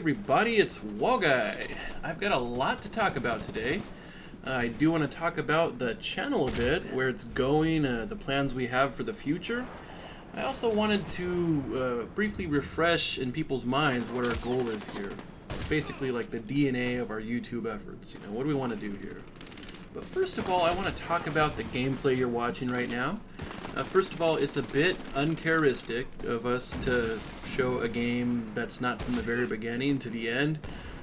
everybody, it's Wallguy. I've got a lot to talk about today. I do want to talk about the channel a bit, where it's going, the plans we have for the future. I also wanted to briefly refresh in people's minds what our goal is here. It's basically like the DNA of our YouTube efforts. You know, what do we want to do here? But first of all, I want to talk about the gameplay you're watching right now. First of all, it's a bit uncharacteristic of us to show a game that's not from the very beginning to the end.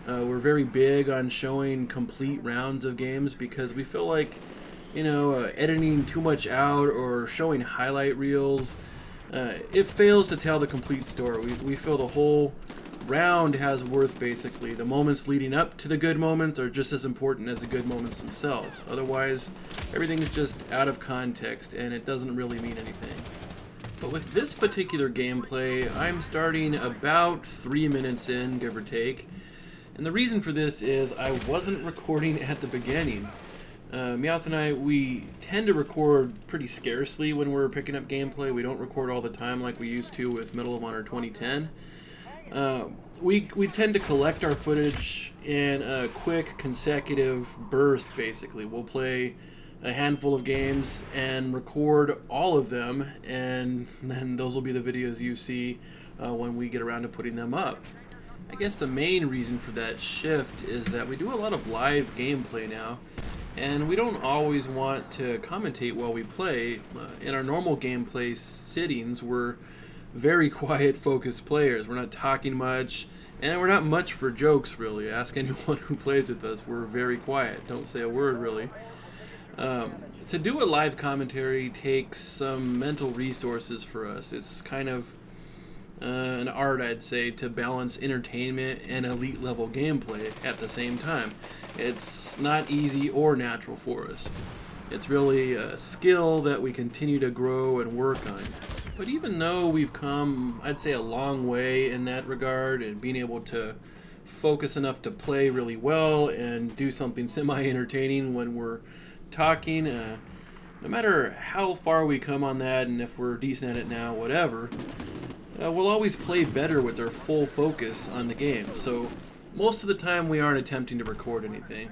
We're very big on showing complete rounds of games because we feel like, you know, editing too much out or showing highlight reels, it fails to tell the complete story. We feel the whole round has worth, basically. The moments leading up to the good moments are just as important as the good moments themselves. Otherwise, everything is just out of context and it doesn't really mean anything. But with this particular gameplay, I'm starting about 3 minutes in, give or take. And the reason for this is I wasn't recording at the beginning. Meowth and I, we tend to record pretty scarcely when we're picking up gameplay. We don't record all the time like we used to with Medal of Honor 2010. We tend to collect our footage in a quick consecutive burst, basically. We'll play a handful of games and record all of them, and then those will be the videos you see when we get around to putting them up. I guess the main reason for that shift is that we do a lot of live gameplay now, and we don't always want to commentate while we play. In our normal gameplay sittings, we're very quiet, focused players. We're not talking much, and we're not much for jokes, really. Ask anyone who plays with us. We're very quiet. Don't say a word, really. To do a live commentary takes some mental resources for us. It's kind of an art, I'd say, to balance entertainment and elite level gameplay at the same time. It's not easy or natural for us. It's really a skill that we continue to grow and work on. But even though we've come, I'd say, a long way in that regard and being able to focus enough to play really well and do something semi-entertaining when we're talking, no matter how far we come on that and if we're decent at it now, whatever, we'll always play better with our full focus on the game. So most of the time we aren't attempting to record anything.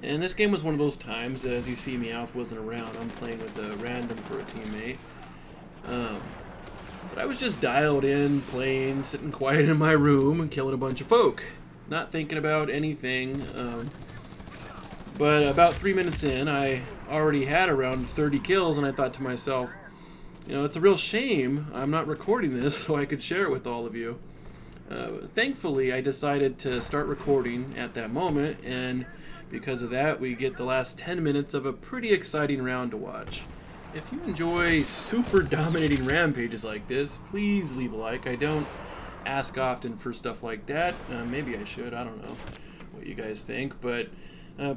And this game was one of those times. As you see, Meowth wasn't around. I'm playing with a random for a teammate. But I was just dialed in, playing, sitting quiet in my room and killing a bunch of folk. Not thinking about anything. But about 3 minutes in, I already had around 30 kills, and I thought to myself, you know, it's a real shame I'm not recording this so I could share it with all of you. Thankfully, I decided to start recording at that moment, and because of that, we get the last 10 minutes of a pretty exciting round to watch. If you enjoy super dominating rampages like this, please leave a like. I don't ask often for stuff like that. Maybe I should. I don't know what you guys think, but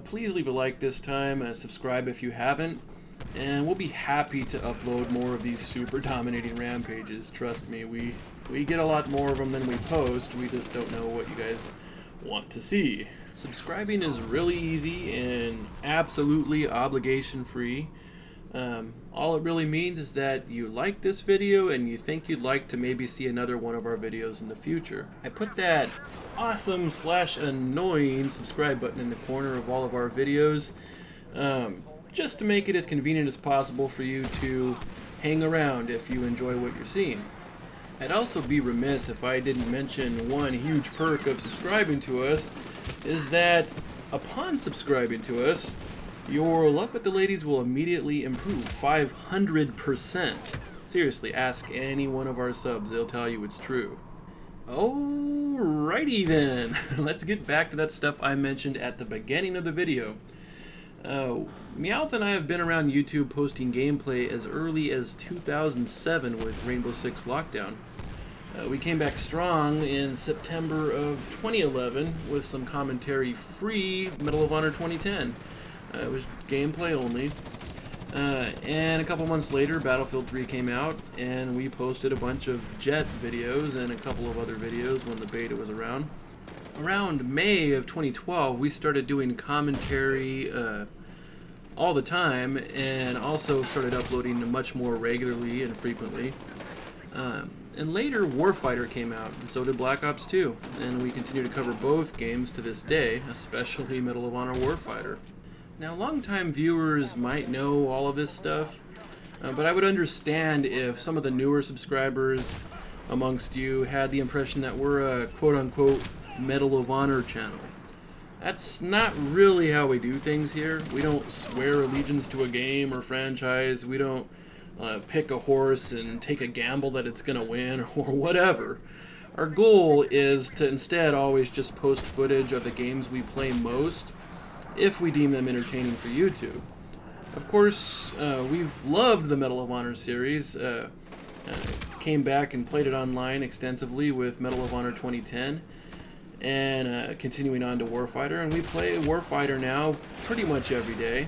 please leave a like this time. Subscribe if you haven't. And we'll be happy to upload more of these super dominating rampages. Trust me, we get a lot more of them than we post. We just don't know what you guys want to see. Subscribing is really easy and absolutely obligation free. All it really means is that you like this video and you think you'd like to maybe see another one of our videos in the future. I put that awesome/annoying subscribe button in the corner of all of our videos, just to make it as convenient as possible for you to hang around if you enjoy what you're seeing. I'd also be remiss if I didn't mention one huge perk of subscribing to us, is that upon subscribing to us, your luck with the ladies will immediately improve 500%. Seriously, ask any one of our subs, they'll tell you it's true. Alrighty then, let's get back to that stuff I mentioned at the beginning of the video. Meowth and I have been around YouTube posting gameplay as early as 2007 with Rainbow Six Lockdown. We came back strong in September of 2011 with some commentary-free Medal of Honor 2010. It was gameplay only. And a couple months later, Battlefield 3 came out, and we posted a bunch of Jet videos and a couple of other videos when the beta was around. Around May of 2012, we started doing commentary all the time, and also started uploading much more regularly and frequently. And later, Warfighter came out, and so did Black Ops 2, and we continue to cover both games to this day, especially Medal of Honor Warfighter. Now, longtime viewers might know all of this stuff, but I would understand if some of the newer subscribers amongst you had the impression that we're a quote-unquote Medal of Honor channel. That's not really how we do things here. We don't swear allegiance to a game or franchise. We don't pick a horse and take a gamble that it's going to win or whatever. Our goal is to instead always just post footage of the games we play most, if we deem them entertaining for YouTube. Of course, we've loved the Medal of Honor series. Came back and played it online extensively with Medal of Honor 2010, and continuing on to Warfighter, and we play Warfighter now pretty much every day.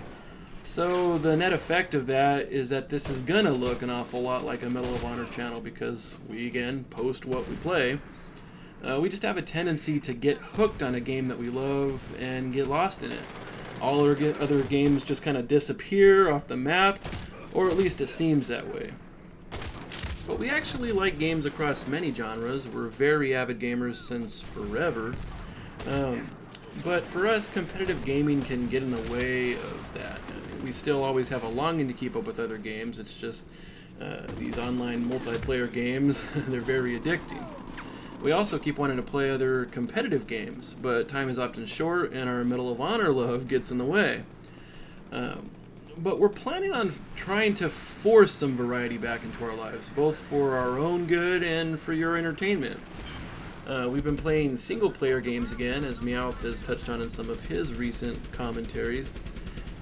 So the net effect of that is that this is gonna look an awful lot like a Medal of Honor channel because we, again, post what we play. We just have a tendency to get hooked on a game that we love and get lost in it. All our other games just kind of disappear off the map, or at least it seems that way. But we actually like games across many genres. We're very avid gamers since forever. But for us, competitive gaming can get in the way of that. We still always have a longing to keep up with other games. It's just these online multiplayer games, they're very addicting. We also keep wanting to play other competitive games, but time is often short and our Medal of Honor love gets in the way. But we're planning on trying to force some variety back into our lives, both for our own good and for your entertainment. We've been playing single-player games again, as Meowth has touched on in some of his recent commentaries.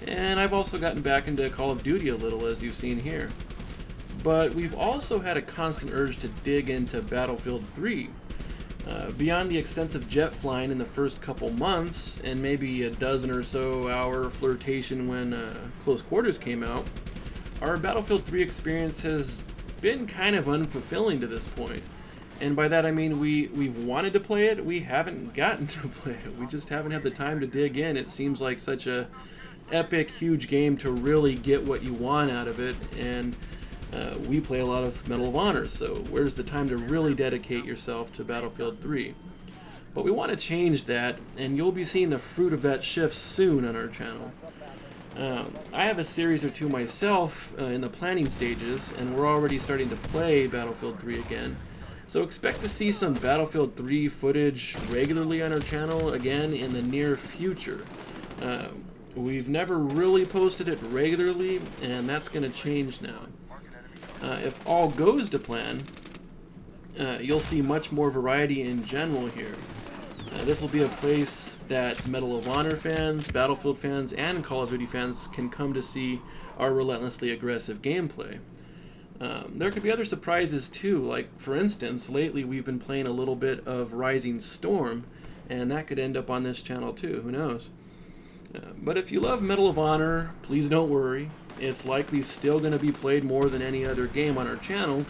And I've also gotten back into Call of Duty a little, as you've seen here. But we've also had a constant urge to dig into Battlefield 3. Beyond the extensive jet flying in the first couple months, and maybe a dozen or so hour flirtation when Close Quarters came out, our Battlefield 3 experience has been kind of unfulfilling to this point. And by that I mean we've wanted to play it, we haven't gotten to play it. We just haven't had the time to dig in. It seems like such a epic, huge game to really get what you want out of it, and we play a lot of Medal of Honor, so where's the time to really dedicate yourself to Battlefield 3? But we want to change that, and you'll be seeing the fruit of that shift soon on our channel. I have a series or two myself in the planning stages, and we're already starting to play Battlefield 3 again. So expect to see some Battlefield 3 footage regularly on our channel again in the near future. We've never really posted it regularly, and that's going to change now. If all goes to plan, you'll see much more variety in general here. This will be a place that Medal of Honor fans, Battlefield fans, and Call of Duty fans can come to see our relentlessly aggressive gameplay. There could be other surprises too, like for instance, lately we've been playing a little bit of Rising Storm, and that could end up on this channel too, who knows. But if you love Medal of Honor, please don't worry. It's likely still going to be played more than any other game on our channel,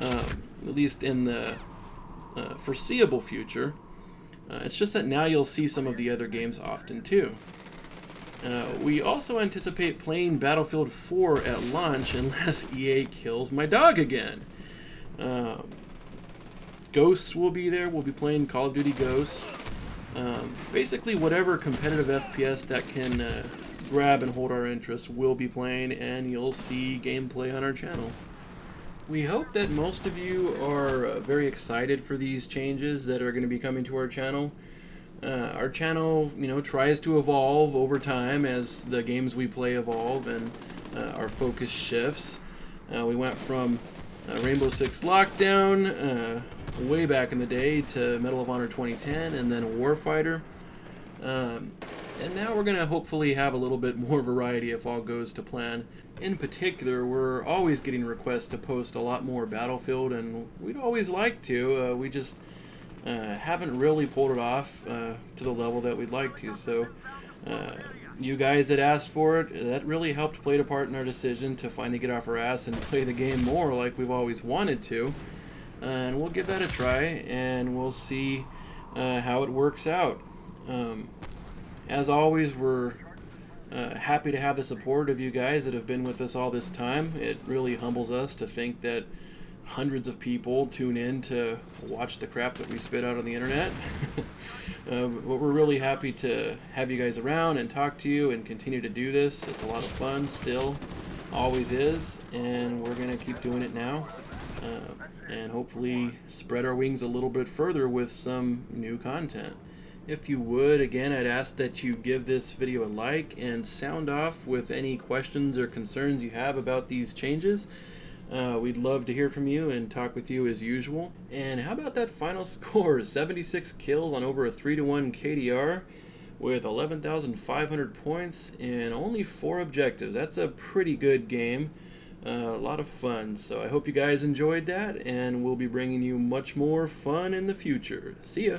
at least in the foreseeable future. It's just that now you'll see some of the other games often too. We also anticipate playing Battlefield 4 at launch unless EA kills my dog again. Ghosts will be there. We'll be playing Call of Duty Ghosts. Basically whatever competitive FPS that can grab and hold our interest will be playing, and you'll see gameplay on our channel. We hope that most of you are very excited for these changes that are going to be coming to our channel. Our channel, tries to evolve over time as the games we play evolve and our focus shifts. We went from Rainbow Six Lockdown way back in the day to Medal of Honor 2010 and then Warfighter. And now we're going to hopefully have a little bit more variety if all goes to plan. In particular, we're always getting requests to post a lot more Battlefield, and we'd always like to. We just haven't really pulled it off to the level that we'd like to. So you guys that asked for it, that really helped play a part in our decision to finally get off our ass and play the game more like we've always wanted to. And we'll give that a try, and we'll see how it works out. As always, we're happy to have the support of you guys that have been with us all this time. It really humbles us to think that hundreds of people tune in to watch the crap that we spit out on the internet. But we're really happy to have you guys around and talk to you and continue to do this. It's a lot of fun still, always is, and we're going to keep doing it now. And hopefully spread our wings a little bit further with some new content. If you would, again, I'd ask that you give this video a like and sound off with any questions or concerns you have about these changes. We'd love to hear from you and talk with you as usual. And how about that final score? 76 kills on over a 3-to-1 KDR with 11,500 points and only 4 objectives. That's a pretty good game. A lot of fun. So I hope you guys enjoyed that, and we'll be bringing you much more fun in the future. See ya!